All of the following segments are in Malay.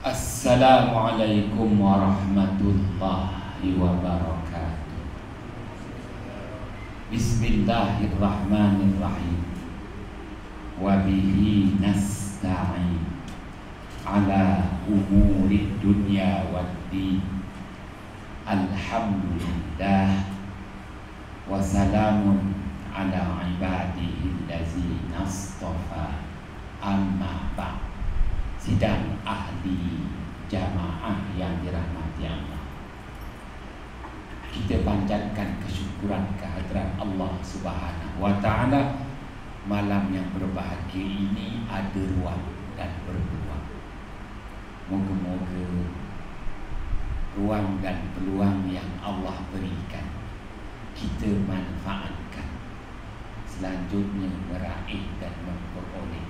Assalamualaikum warahmatullahi wabarakatuh. Bismillahirrahmanirrahim. Wabihi nasta'in ala umurid dunya waddin. Alhamdulillah. Wassalamun ala ibadihi allazina astafa. Amma ba'd. Sidang ahli jamaah yang dirahmati Allah, kita panjatkan kesyukuran kehadiran Allah Subhanahu wa ta'ala. Malam yang berbahagia ini ada ruang dan berpeluang. Moga-moga ruang dan peluang yang Allah berikan kita manfaatkan, selanjutnya meraih dan memperoleh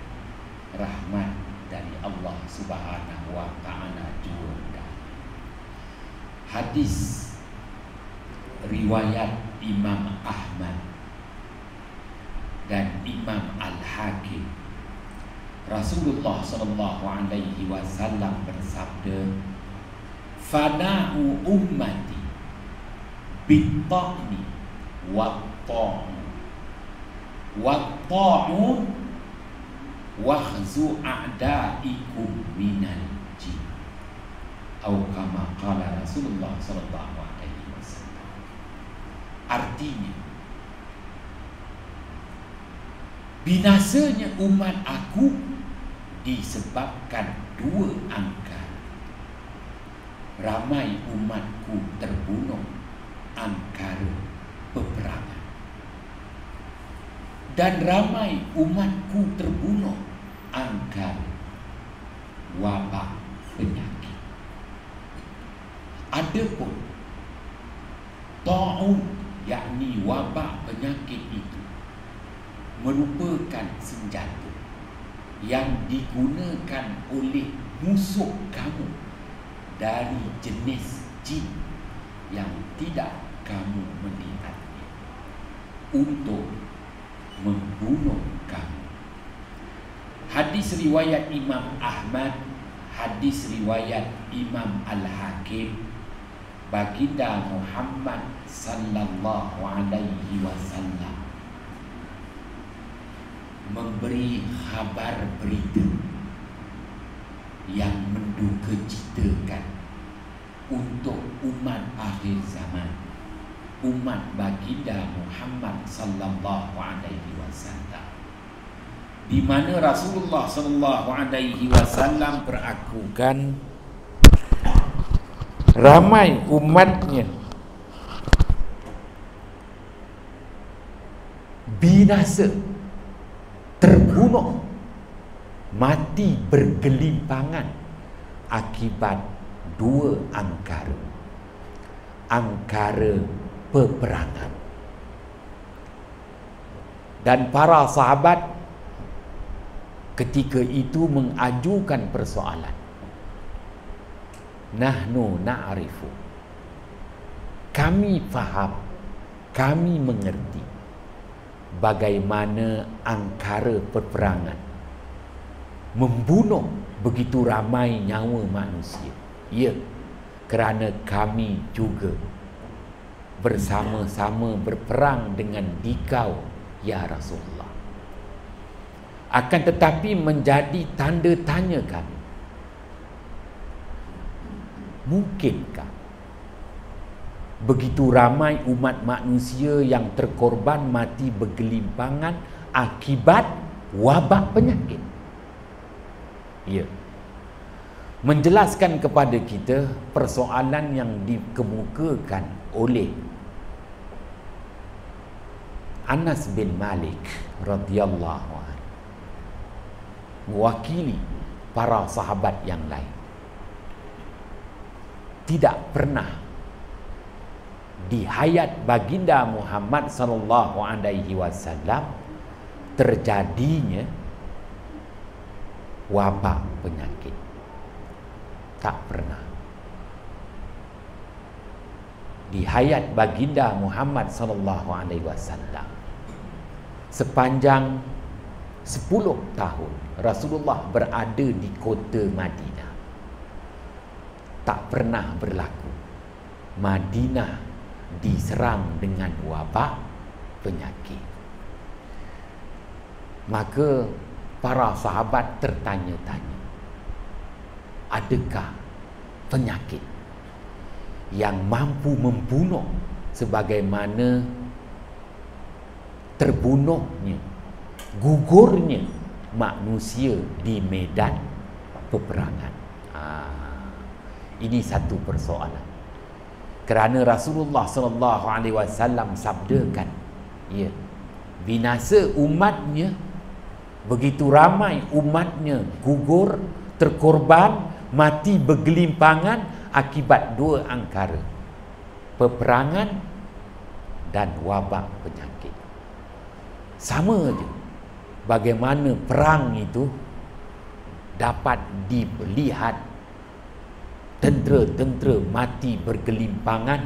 rahmat dari Allah Subhanahu wa ta'ala juga. Hadis riwayat Imam Ahmad dan Imam Al-Hakim. Rasulullah sallallahu alaihi wasallam bersabda, "Fana'u ummati bit-ta'ni wat-ta'un wat-ta'un wahzu a'daikum minal jin." Atau kama qala Rasulullah sallallahu alaihi wasallam. Artinya, binasanya umat aku disebabkan dua angka. Ramai umatku terbunuh angkara peperangan, dan ramai umatku terbunuh angkara wabak penyakit. Adapun ta'un, yakni wabak penyakit itu merupakan senjata yang digunakan oleh musuh kamu dari jenis jin yang tidak kamu melihatnya untuk membunuh kamu. Hadis riwayat Imam Ahmad, hadis riwayat Imam Al-Hakim. Baginda Muhammad sallallahu alaihi wasallam memberi khabar berita yang mendukacitakan untuk umat akhir zaman, umat baginda Muhammad sallallahu alaihi wasallam, di mana Rasulullah sallallahu alaihi wasallam berakukan ramai umatnya binasa, terbunuh, mati bergelimpangan akibat dua angkara peperangan. Dan para sahabat ketika itu mengajukan persoalan, nahnu na'rifu, kami faham, kami mengerti bagaimana angkara peperangan membunuh begitu ramai nyawa manusia. Ya, kerana kami juga bersama-sama berperang dengan dikau, ya Rasulullah. Akan tetapi menjadi tanda tanya kami, mungkinkah begitu ramai umat manusia yang terkorban mati bergelimpangan akibat wabak penyakit? Ya, menjelaskan kepada kita persoalan yang dikemukakan oleh Anas bin Malik radhiyallahu anhu, mewakili para sahabat yang lain. Tidak pernah di hayat baginda Muhammad sallallahu alaihi wasallam terjadinya wabak penyakit. Tak pernah. Di hayat baginda Muhammad sallallahu alaihi wasallam, sepanjang 10 tahun Rasulullah berada di kota Madinah, tak pernah berlaku. Madinah diserang dengan wabak penyakit. Maka para sahabat tertanya-tanya, adakah penyakit yang mampu membunuh sebagaimana terbunuhnya, gugurnya manusia di medan peperangan? Ini satu persoalan. Kerana Rasulullah SAW sabdakan, ya, binasa umatnya, begitu ramai umatnya gugur, terkorban, mati bergelimpangan akibat dua angkara, peperangan dan wabak penyakit. Sama je bagaimana perang itu dapat dilihat, tentera-tentera mati bergelimpangan,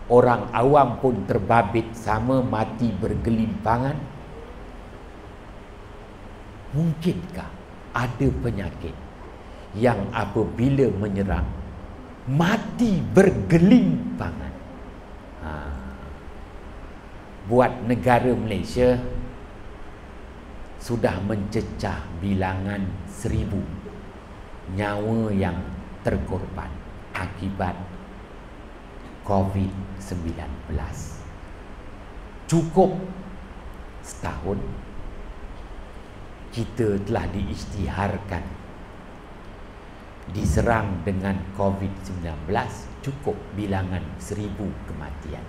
orang awam pun terbabit sama mati bergelimpangan. Mungkinkah ada penyakit yang apabila menyerang mati bergelimpangan? Buat negara Malaysia sudah mencecah bilangan 1000 nyawa yang terkorban akibat COVID-19. Cukup setahun kita telah diisytiharkan diserang dengan COVID-19, cukup bilangan 1000 kematian.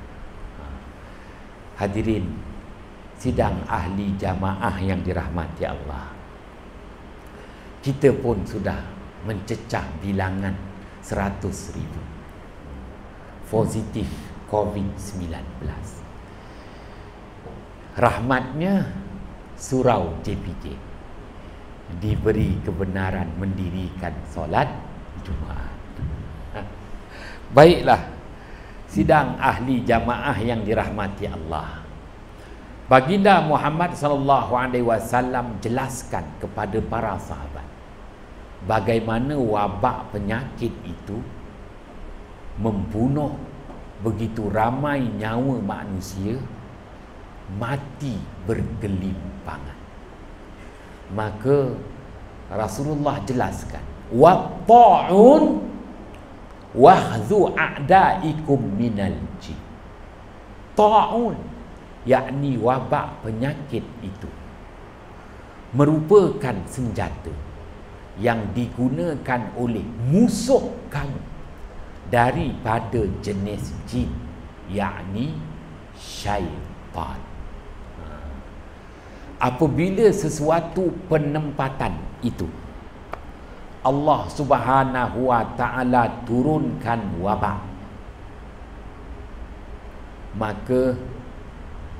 Hadirin sidang ahli jamaah yang dirahmati Allah, kita pun sudah mencecah bilangan 100,000 positif COVID-19. Rahmatnya surau JPJ diberi kebenaran mendirikan solat Jumaat. Baiklah, sidang ahli jamaah yang dirahmati Allah, Baginda Muhammad SAW jelaskan kepada para sahabat bagaimana wabak penyakit itu membunuh begitu ramai nyawa manusia, mati bergelimpangan. Maka Rasulullah jelaskan, watta'un wahdhu a'daikum minal jin. Ta'un, yakni wabak penyakit itu merupakan senjata yang digunakan oleh musuh kamu daripada jenis jin, yakni syaitan. Apabila sesuatu penempatan itu Allah Subhanahu wa ta'ala turunkan wabak, maka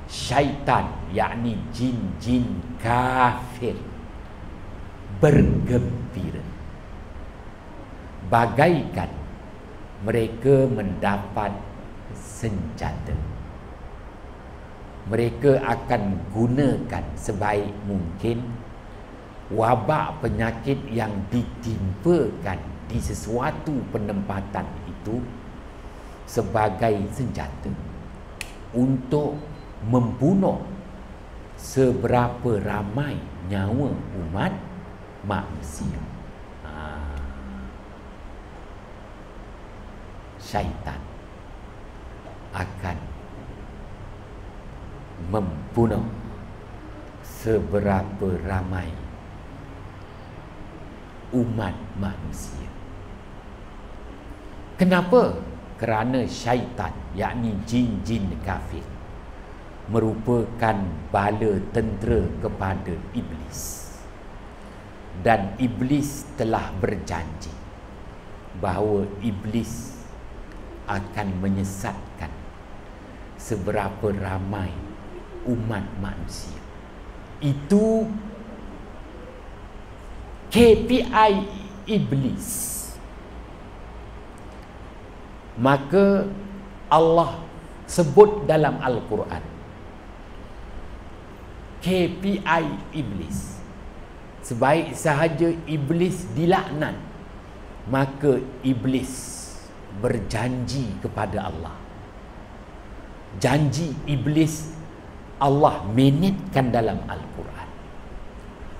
syaitan, yakni jin-jin kafir, bergembira bagaikan mereka mendapat senjata. Mereka akan gunakan sebaik mungkin wabak penyakit yang ditimpakan di sesuatu penempatan itu sebagai senjata untuk membunuh seberapa ramai nyawa umat manusia. Syaitan akan membunuh seberapa ramai umat manusia. Kenapa? Kerana syaitan, yakni jin-jin kafir, merupakan bala tentera kepada iblis. Dan iblis telah berjanji bahawa iblis akan menyesatkan seberapa ramai umat manusia. Itu KPI iblis. Maka Allah sebut dalam Al-Quran KPI iblis. Sebaik sahaja iblis dilaknat, maka iblis berjanji kepada Allah. Janji iblis Allah menitkan dalam Al-Quran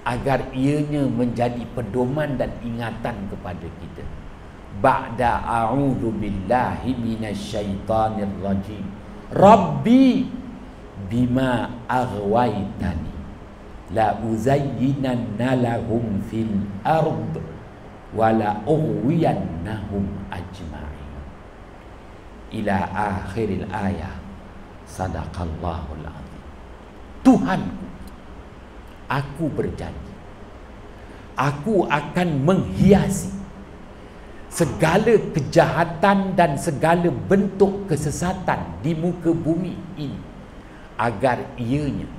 agar ianya menjadi pedoman dan ingatan kepada kita. Ba'da a'udzu billahi minasyaitonir rajim. Rabbi bima aghwaytani la uzayyinanna lahum fil ard wa la ughwiyannahum ajma'in. Ila akhiril ayah. Sadaqallahul azim. Tuhanku, aku berjanji, aku akan menghiasi segala kejahatan dan segala bentuk kesesatan di muka bumi ini agar ianya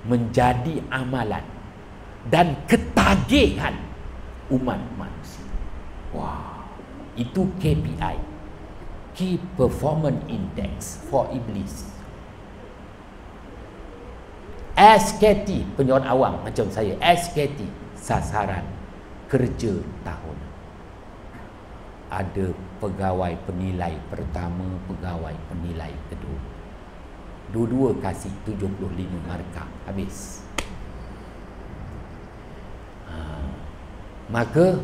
menjadi amalan dan ketagihan umat manusia. Wah, itu KPI, Key Performance Index for Iblis. SKT, penjualan awam macam saya, SKT, sasaran kerja tahun. Ada pegawai penilai pertama, pegawai penilai kedua. Dua-dua kasih 75 markah, habis. Maka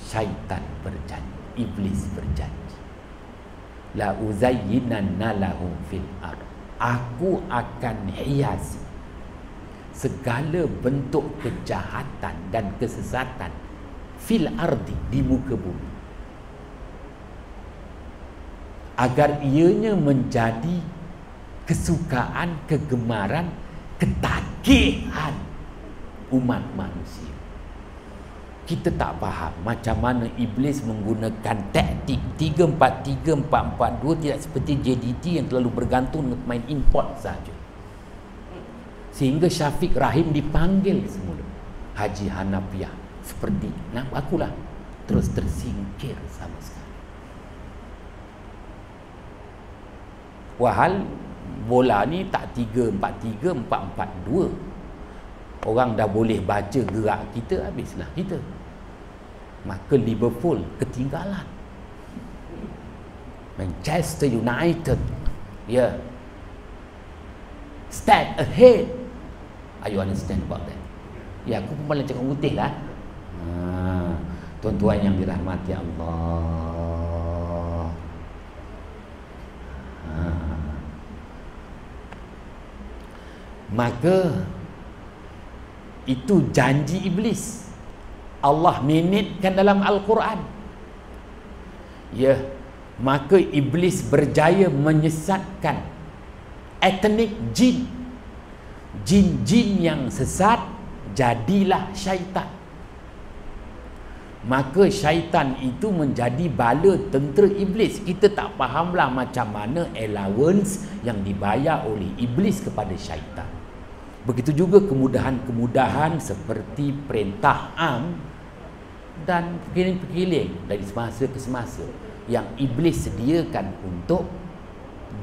syaitan berjanji, iblis berjanji, la uzayyinanna lahum fil ard. Aku akan hiasi segala bentuk kejahatan dan kesesatan fil ardi, di muka bumi, agar ianya menjadi kesukaan, kegemaran, ketagihan umat manusia. Kita tak faham macam mana iblis menggunakan taktik 3-4-3, 4-4-2, tidak seperti JDT yang terlalu bergantung dengan main import saja. Sehingga Syafiq Rahim dipanggil semula Haji Hanafiah, seperti nak akulah, terus tersingkir sama sekali. Wahal bola ni tak 3-4-3, 4-4-2. Orang dah boleh baca gerak kita, habislah kita. Maka Liverpool ketinggalan. Manchester United, ya, stand ahead. Are you understand about that? Ya, aku pun malah cakap putih lah. Tuan-tuan yang dirahmati Allah. Maka itu janji iblis. Allah menitkan dalam Al-Quran. Ya, maka iblis berjaya menyesatkan etnik jin. Jin-jin yang sesat jadilah syaitan. Maka syaitan itu menjadi bala tentera iblis. Kita tak fahamlah macam mana allowance yang dibayar oleh iblis kepada syaitan. Begitu juga kemudahan-kemudahan seperti perintah am dan perkiling-perkiling dari semasa ke semasa yang iblis sediakan untuk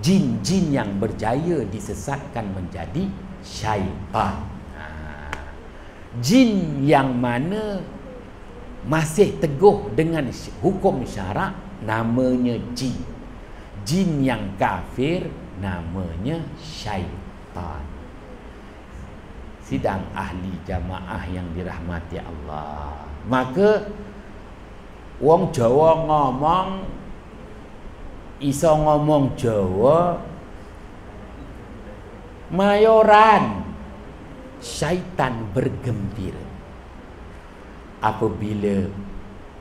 jin-jin yang berjaya disesatkan menjadi syaitan. Jin yang mana masih teguh dengan hukum syarak namanya jin. Jin yang kafir namanya syaitan. Sidang ahli jamaah yang dirahmati Allah. Maka wong Jawa ngomong, iso ngomong Jawa mayoran, syaitan bergembira apabila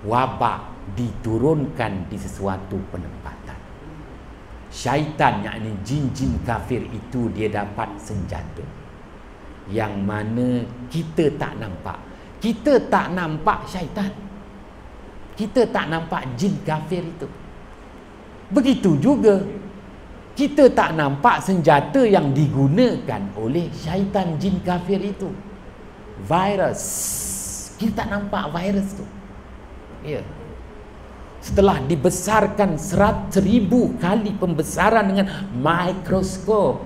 wabak diturunkan di sesuatu penempatan. Syaitan, yakni jin-jin kafir itu, dia dapat senjata yang mana kita tak nampak. Kita tak nampak syaitan, kita tak nampak jin kafir itu. Begitu juga kita tak nampak senjata yang digunakan oleh syaitan jin kafir itu. Virus, kita tak nampak virus tu. Ya. Setelah dibesarkan 100,000 kali pembesaran dengan mikroskop,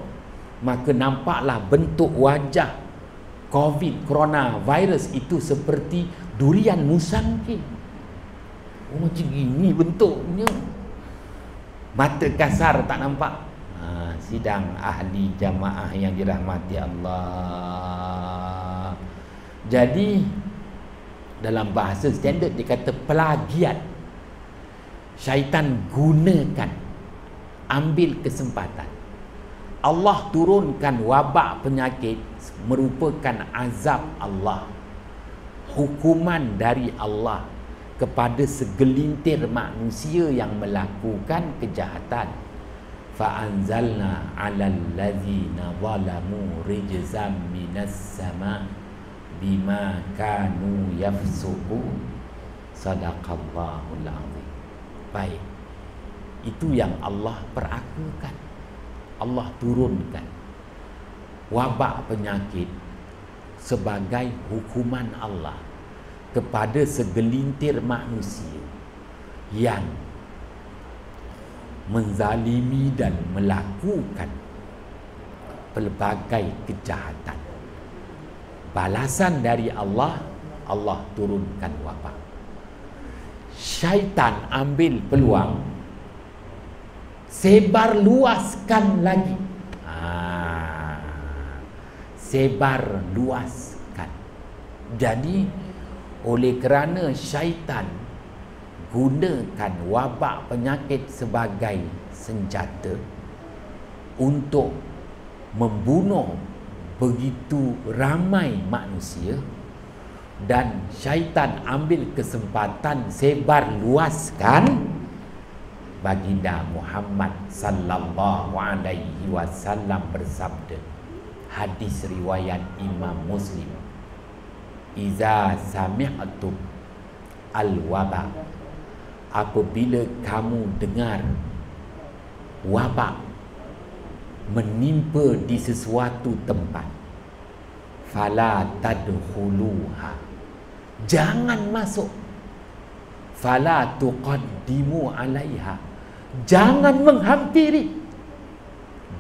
maka nampaklah bentuk wajah COVID, coronavirus itu seperti durian musangking. Oh, macam gini bentuknya. Mata kasar tak nampak. Sidang ahli jamaah yang dirahmati Allah. Jadi dalam bahasa standard dikata plagiat. Syaitan gunakan, ambil kesempatan. Allah turunkan wabak penyakit merupakan azab Allah, hukuman dari Allah kepada segelintir manusia yang melakukan kejahatan. Fa'anzalna 'alal ladzina zalamu rijzam minas sama' bima kanu yafsuqun. Sadaqallahul azim. Baik, itu yang Allah perakukan. Allah turunkan wabak penyakit sebagai hukuman Allah kepada segelintir manusia yang menzalimi dan melakukan pelbagai kejahatan. Balasan dari Allah, Allah turunkan wabak. Syaitan ambil peluang, sebar luaskan lagi. Sebar luaskan. Jadi oleh kerana syaitan gunakan wabak penyakit sebagai senjata untuk membunuh begitu ramai manusia, dan syaitan ambil kesempatan sebar luaskan, baginda Muhammad sallallahu alaihi wasallam bersabda, hadis riwayat Imam Muslim, iza sami'tum al-waba, apabila kamu dengar wabak menimpa di sesuatu tempat, fala tadkhuluha, jangan masuk. Fala tuqaddimu 'alaiha, jangan menghampiri,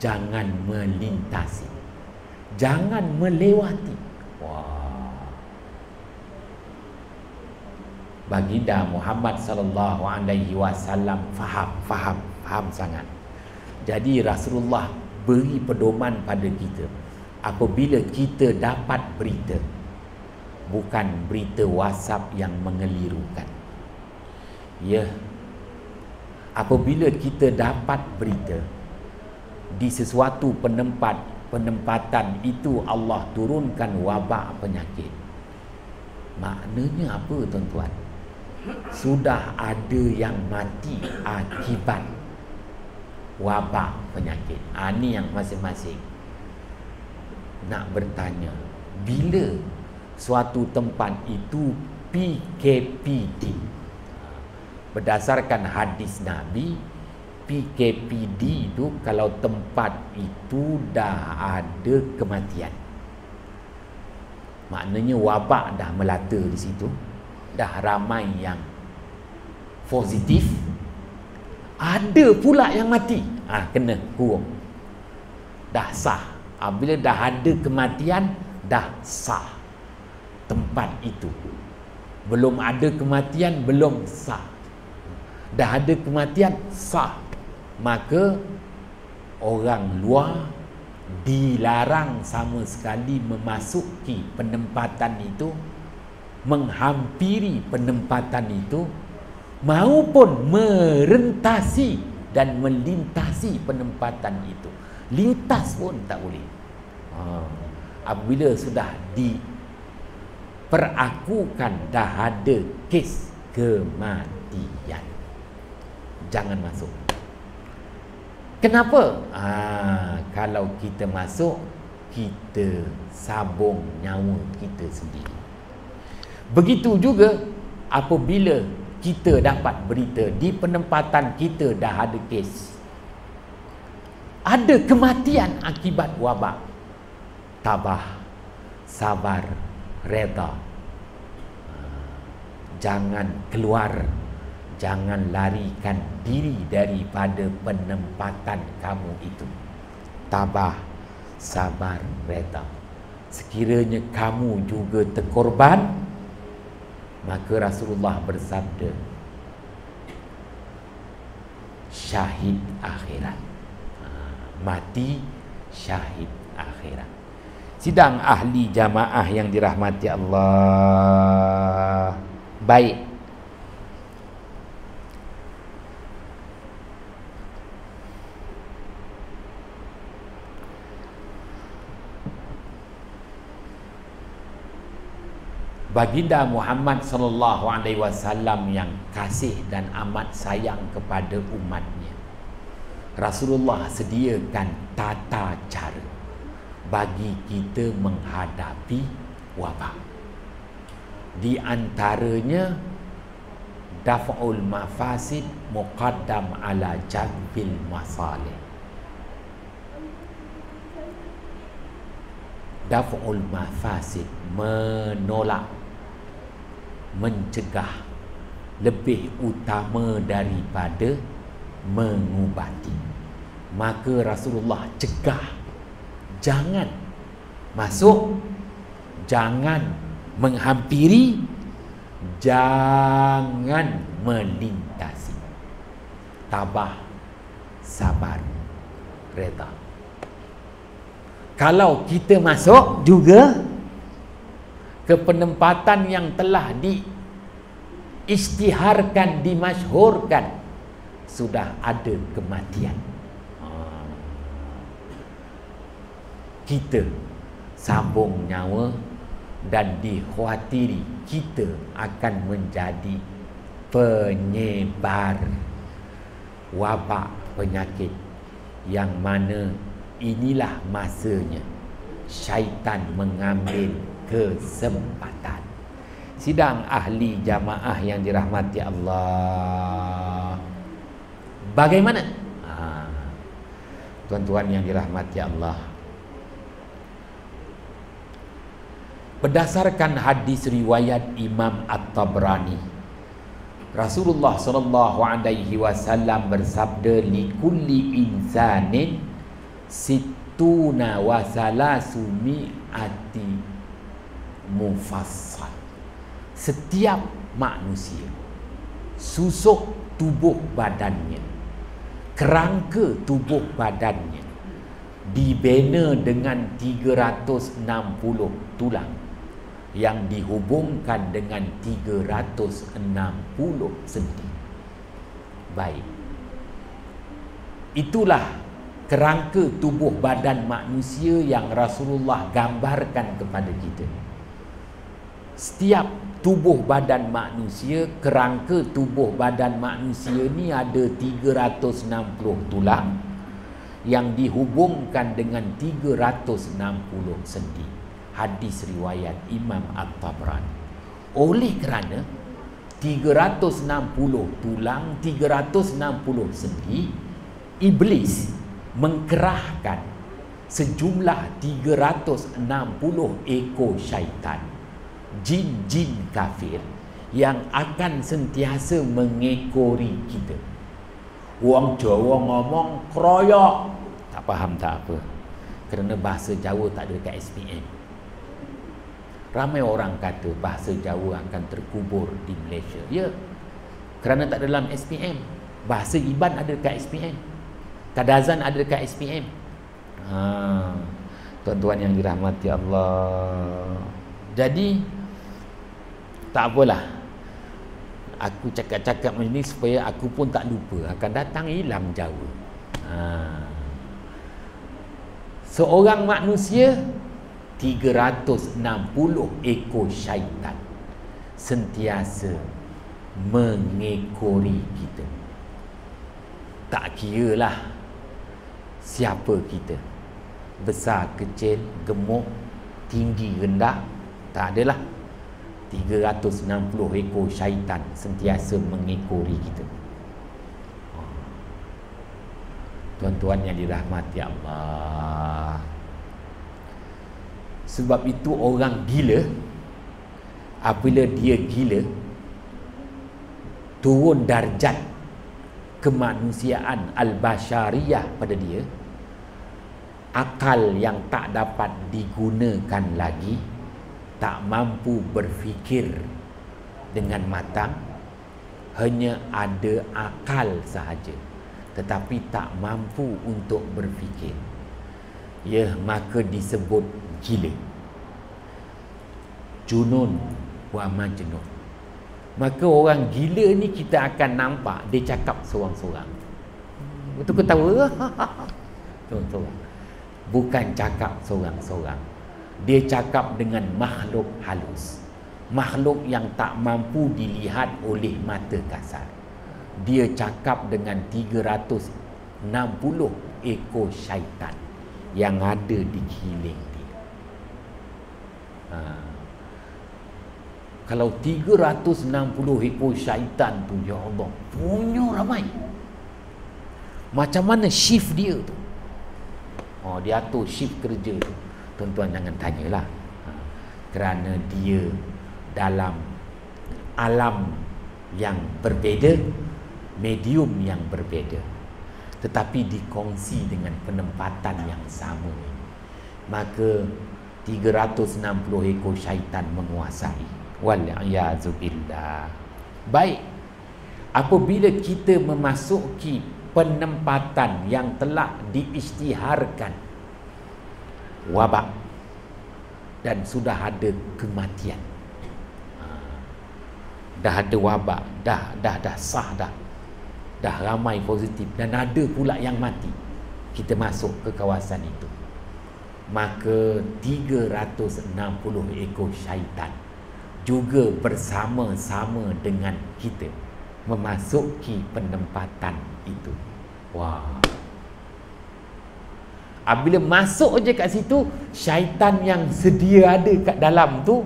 jangan melintasi, jangan melewati. Wah. Baginda Muhammad sallallahu alaihi wasallam faham sangat. Jadi Rasulullah beri pedoman pada kita apabila kita dapat berita, bukan berita WhatsApp yang mengelirukan. Ya, apabila kita dapat berita di sesuatu penempatan itu Allah turunkan wabak penyakit, maknanya apa tuan-tuan? Sudah ada yang mati akibat wabak penyakit. Ini yang masing-masing nak bertanya, bila suatu tempat itu PKPD. Berdasarkan hadis Nabi, PKPD itu kalau tempat itu dah ada kematian, maknanya wabak dah melata di situ, dah ramai yang positif, ada pula yang mati, kena kurung, dah sah. Bila dah ada kematian, dah sah tempat itu. Belum ada kematian, belum sah. Dah ada kematian, sah. Maka orang luar dilarang sama sekali memasuki penempatan itu, menghampiri penempatan itu, maupun merentasi dan melintasi penempatan itu. Lintas pun tak boleh. Apabila sudah diperakukan, dah ada kes kematian, jangan masuk. Kenapa? Kalau kita masuk, kita sabung nyawa kita sendiri. Begitu juga apabila kita dapat berita di penempatan kita dah ada kes, ada kematian akibat wabak, tabah, sabar, reda. Jangan keluar, jangan larikan diri daripada penempatan kamu itu. Tabah, sabar, reda. Sekiranya kamu juga terkorban, maka Rasulullah bersabda, syahid akhirat. Mati syahid akhirat. Sidang ahli jamaah yang dirahmati Allah. Baik. Baginda Muhammad sallallahu alaihi wasallam yang kasih dan amat sayang kepada umatnya, Rasulullah sediakan tata cara bagi kita menghadapi wabak. Di antaranya daf'ul mafasid muqaddam ala jalbil masalih. Daf'ul mafasid, menolak, mencegah lebih utama daripada mengubati. Maka Rasulullah cegah, jangan masuk, jangan menghampiri, jangan melintasi. Tabah, sabar, reda. Kalau kita masuk juga ke penempatan yang telah diisytiharkan, dimasyhurkan, sudah ada kematian, kita sambung nyawa dan dikhawatiri kita akan menjadi penyebar wabak penyakit, yang mana inilah masanya syaitan mengambil kesempatan. Sidang ahli jamaah yang dirahmati Allah, bagaimana? Tuan-tuan yang dirahmati Allah, berdasarkan hadis riwayat Imam At-Tabrani, Rasulullah sallallahu alaihi wasallam bersabda, likulli insanin situna wa salasumi mufassal. Setiap manusia, susuk tubuh badannya, kerangka tubuh badannya dibina dengan 360 tulang yang dihubungkan dengan 360 sendi. Baik, itulah kerangka tubuh badan manusia yang Rasulullah gambarkan kepada kita. Setiap tubuh badan manusia, kerangka tubuh badan manusia ni ada 360 tulang yang dihubungkan dengan 360 sendi. Hadis riwayat Imam At-Tabrani. Oleh kerana 360 tulang, 360 sendi, iblis mengkerahkan sejumlah 360 ekor syaitan, jin-jin kafir yang akan sentiasa mengekori kita. Orang Jawa ngomong keroyak, tak faham tak apa, kerana bahasa Jawa tak ada dekat SPM. Ramai orang kata bahasa Jawa akan terkubur di Malaysia. Ya, kerana tak ada dalam SPM. Bahasa Iban ada dekat SPM, Kadazan ada dekat SPM. Tuan-tuan yang dirahmati Allah, jadi tak apalah, aku cakap-cakap macam ni supaya aku pun tak lupa. Akan datang ilmu Jawa. Seorang manusia 360 ekor syaitan sentiasa mengekori kita. Tak kiralah siapa kita, besar, kecil, gemuk, tinggi, rendah, tak adalah. 360 ekor syaitan sentiasa mengekori kita. Tuan-tuan yang dirahmati Allah, sebab itu orang gila, apabila dia gila, turun darjat kemanusiaan al-basyariyah pada dia, akal yang tak dapat digunakan lagi, tak mampu berfikir dengan matang, hanya ada akal sahaja, tetapi tak mampu untuk berfikir, ya, maka disebut gila. Junun wa majnun. Maka orang gila ni kita akan nampak dia cakap seorang-seorang. Betul ketawa? Seorang-seorang. Bukan cakap seorang-seorang. Dia cakap dengan makhluk halus, makhluk yang tak mampu dilihat oleh mata kasar. Dia cakap dengan 360 ekor syaitan yang ada di keliling dia. Kalau 360 ekor syaitan tu, ya Allah, punya ramai. Macam mana shift dia tu? Dia atur shift kerja tu. Tuan-tuan jangan tanyalah. Kerana dia dalam alam yang berbeza, medium yang berbeza, tetapi dikongsi dengan penempatan yang sama. Maka 360 ekor syaitan menguasai. Wal-i'yazubillah. Baik, apabila kita memasuki penempatan yang telah diisytiharkan wabak dan sudah ada kematian, dah ada wabak, dah sah, dah ramai positif dan ada pula yang mati, kita masuk ke kawasan itu, maka 360 ekor syaitan juga bersama-sama dengan kita memasuki penempatan itu. Wah. Apabila masuk je kat situ, syaitan yang sedia ada kat dalam tu,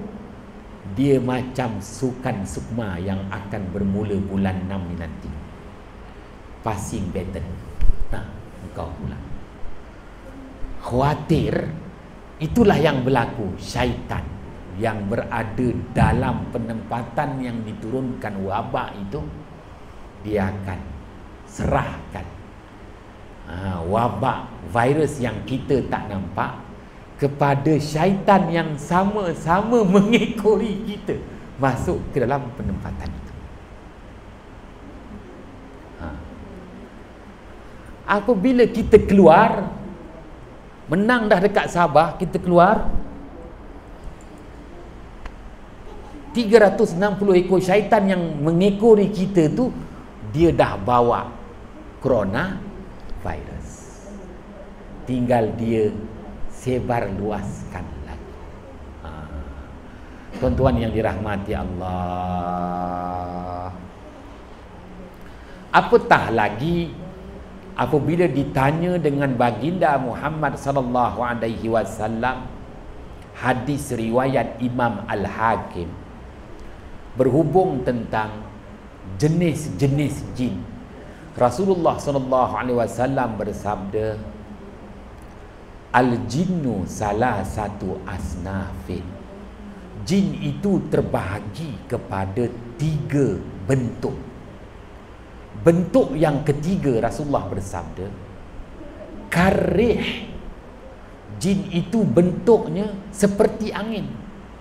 dia macam sukan sukma yang akan bermula bulan 6 ni nanti. Passing baton. Engkau pula. Khawatir, itulah yang berlaku. Syaitan yang berada dalam penempatan yang diturunkan wabak itu, dia akan serahkan wabak virus yang kita tak nampak kepada syaitan yang sama-sama mengekori kita masuk ke dalam penempatan itu. Apabila kita keluar, menang dah dekat Sabah, kita keluar, 360 ekor syaitan yang mengekori kita tu, dia dah bawa corona virus. Tinggal dia sebar luaskan lagi. Tuan-tuan yang dirahmati Allah, apatah lagi apabila ditanya dengan baginda Muhammad sallallahu alaihi wasallam, hadis riwayat Imam Al-Hakim berhubung tentang jenis-jenis jin. Rasulullah sallallahu alaihi wasallam bersabda, al-jinnu salah satu asnafin. Jin itu terbahagi kepada 3 bentuk. Bentuk yang ketiga, Rasulullah bersabda, karih. Jin itu bentuknya seperti angin.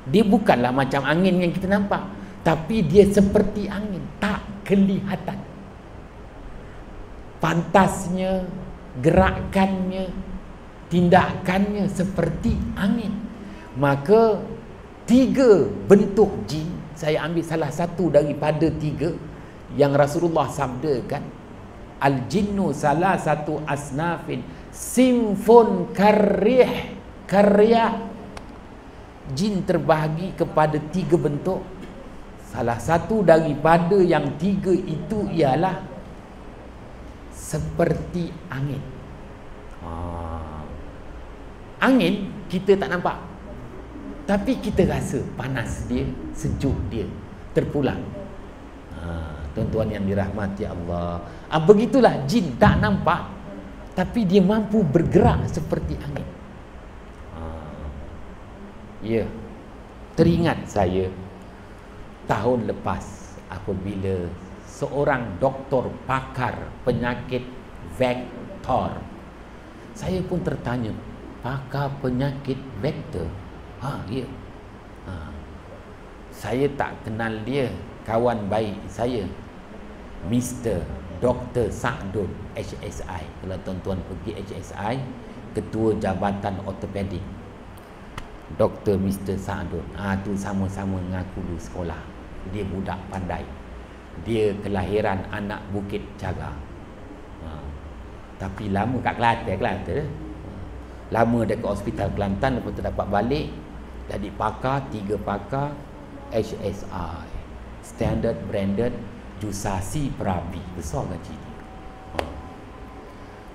Dia bukanlah macam angin yang kita nampak, tapi dia seperti angin, tak kelihatan. Pantasnya, gerakannya, tindakannya seperti angin. Maka 3 bentuk jin, saya ambil salah satu daripada 3 yang Rasulullah sabdakan. Al-jinnu salah satu asnafin simfun karih. Karya, jin terbahagi kepada 3 bentuk. Salah satu daripada yang 3 itu ialah seperti angin. Angin kita tak nampak, tapi kita rasa panas dia, sejuk dia, terpulang. Tuan-tuan yang dirahmati Allah, begitulah jin tak nampak, tapi dia mampu bergerak seperti angin. Ya, teringat saya tahun lepas apabila seorang doktor pakar penyakit vektor, saya pun tertanya, pakar penyakit vektor? Ya. Saya tak kenal dia, kawan baik saya, Mr. Dr. Sa'dun HSI. Kalau tuan-tuan pergi HSI, Ketua Jabatan Ortopedik, Dr. Mr. Sa'dun, tu sama-sama mengaku dulu sekolah. Dia budak pandai. Dia kelahiran anak Bukit Cagar, tapi lama kat Kelantan. Lama dekat Hospital Kelantan, lepas tu dapat balik jadi pakar, 3 pakar HSI, Standard Branded Jusasi Perabi. Besar gaji dia.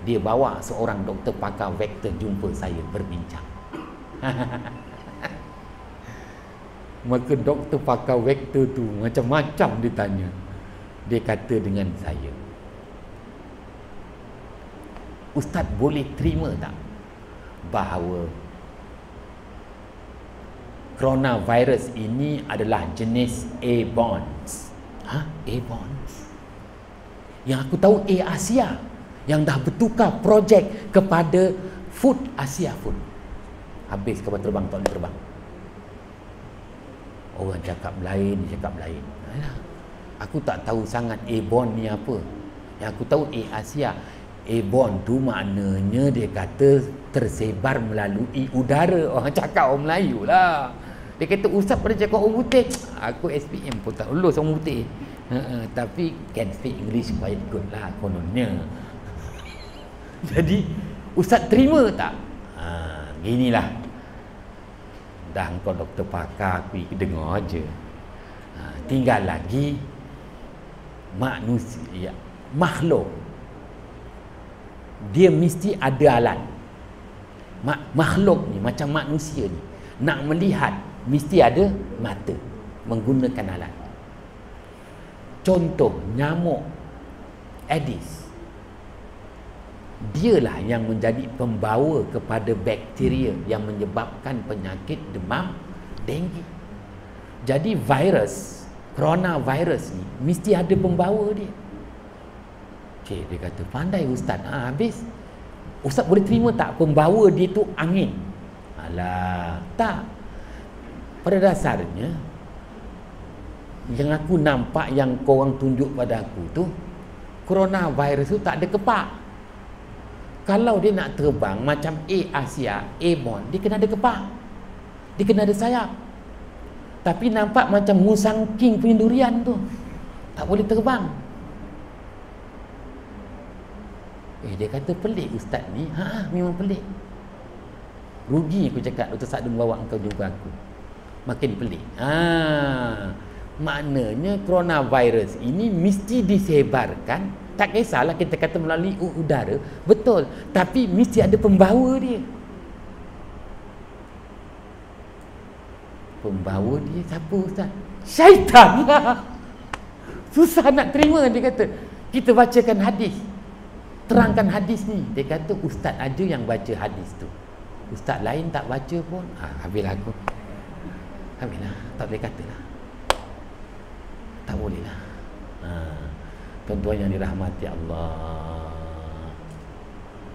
Dia bawa seorang doktor pakar vektor jumpa saya berbincang. Maka doktor pakar vektor tu macam-macam dia tanya. Dia kata dengan saya, Ustaz boleh terima tak bahawa coronavirus ini adalah jenis airborne? Airborne? Yang aku tahu Asia yang dah bertukar projek kepada Food Asia Food. Habis kapal terbang tak boleh terbang. Orang cakap lain, dia cakap lain. Aku tak tahu sangat airborne ni apa. Yang aku tahu Asia. Airborne tu maknanya dia kata tersebar melalui udara. Orang cakap orang Melayu lah. Dia kata Ustaz pada cakap orang putih. Aku SPM pun tak lulus orang putih. Tapi can speak English quite good lah kononnya. Jadi Ustaz terima tak? Ginilah. Dah kau doktor pakar, aku dengar aje. Tinggal lagi manusia, makhluk. Dia mesti ada alat. Makhluk ni macam manusia ni, nak melihat mesti ada mata, menggunakan alat. Contoh nyamuk Aedes, dialah yang menjadi pembawa kepada bakteria yang menyebabkan penyakit demam denggi. Jadi virus, coronavirus ni mesti ada pembawa dia. Cik, dia kata pandai Ustaz. Habis Ustaz boleh terima tak pembawa dia tu angin? Alah, tak. Pada dasarnya yang aku nampak, yang korang tunjuk pada aku tu, coronavirus tu tak ada kepak. Kalau dia nak terbang macam Asia, airborne, dia kena ada kepak, dia kena ada sayap. Tapi nampak macam musang king punya durian tu, tak boleh terbang. Dia kata pelik Ustaz ni. Memang pelik. Rugi aku cakap Dr. Sa'dun bawa engkau jumpa aku. Makin pelik. Maknanya coronavirus ini mesti disebarkan. Tak kisahlah kita kata melalui udara, betul, tapi mesti ada pembawa dia. Pembawa dia siapa Ustaz? Syaitan lah. Susah nak terima. Dia kata kita bacakan hadis, terangkan hadis ni. Dia kata Ustaz aja yang baca hadis tu, Ustaz lain tak baca pun. Habislah aku. Habislah, tak boleh kata lah. Tak boleh lah. Tuan-tuan yang dirahmati Allah,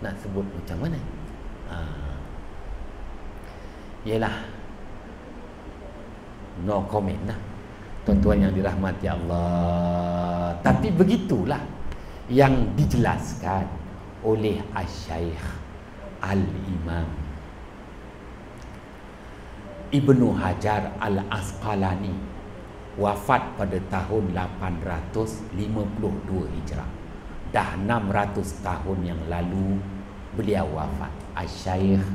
nak sebut macam mana? Yelah, no comment lah. Tuan-tuan yang dirahmati Allah, tapi begitulah yang dijelaskan oleh Asy-Syaikh Al-Imam Ibnu Hajar Al-Asqalani, wafat pada tahun 852 Hijrah. Dah 600 tahun yang lalu beliau wafat. Asy-Syaikh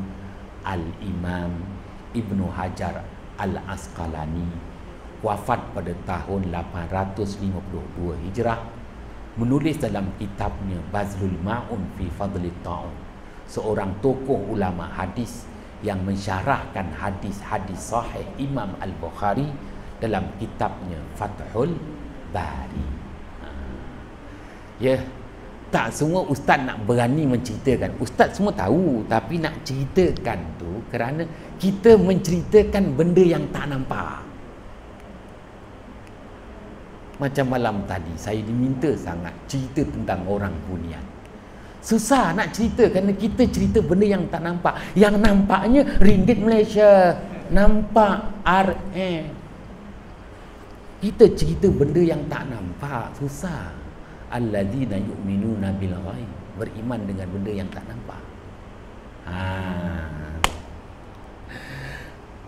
Al-Imam Ibnu Hajar Al-Asqalani wafat pada tahun 852 Hijrah, menulis dalam kitabnya Bazlul Ma'un fi Fadli Ta'un, seorang tokoh ulama hadis yang mensyarahkan hadis-hadis sahih Imam Al-Bukhari dalam kitabnya Fathul Bari. Ya, tak semua ustaz nak berani menceritakan. Ustaz semua tahu, tapi nak ceritakan tu kerana kita menceritakan benda yang tak nampak. Macam malam tadi saya diminta sangat cerita tentang orang Bunian. Susah nak cerita kerana kita cerita benda yang tak nampak. Yang nampaknya ringgit Malaysia, nampak RM. Kita cerita benda yang tak nampak, susah. alladzina yu'minuna bil ghaib, beriman dengan benda yang tak nampak.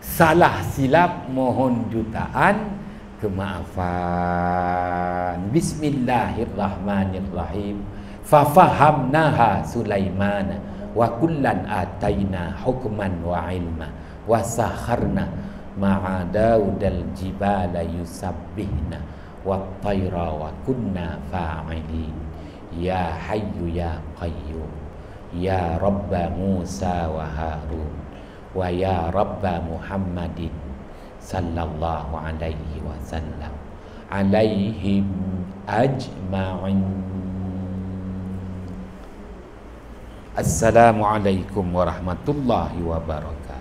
Salah silap mohon jutaan kemaafan. Bismillahirrahmanirrahim. Fafahamnaha Sulaiman wa kullan ataina hukman wa ilma wa sakharna ma'a Daudal jibala yusabbihna wa tayra wa kunna fa'ilin. Ya hayyu ya qayyum ya Rabba Musa wa Harun wa ya Rabba Muhammadin sallallahu alaihi wasallam alaihim ajma'in. Assalamualaikum warahmatullahi wabarakatuh.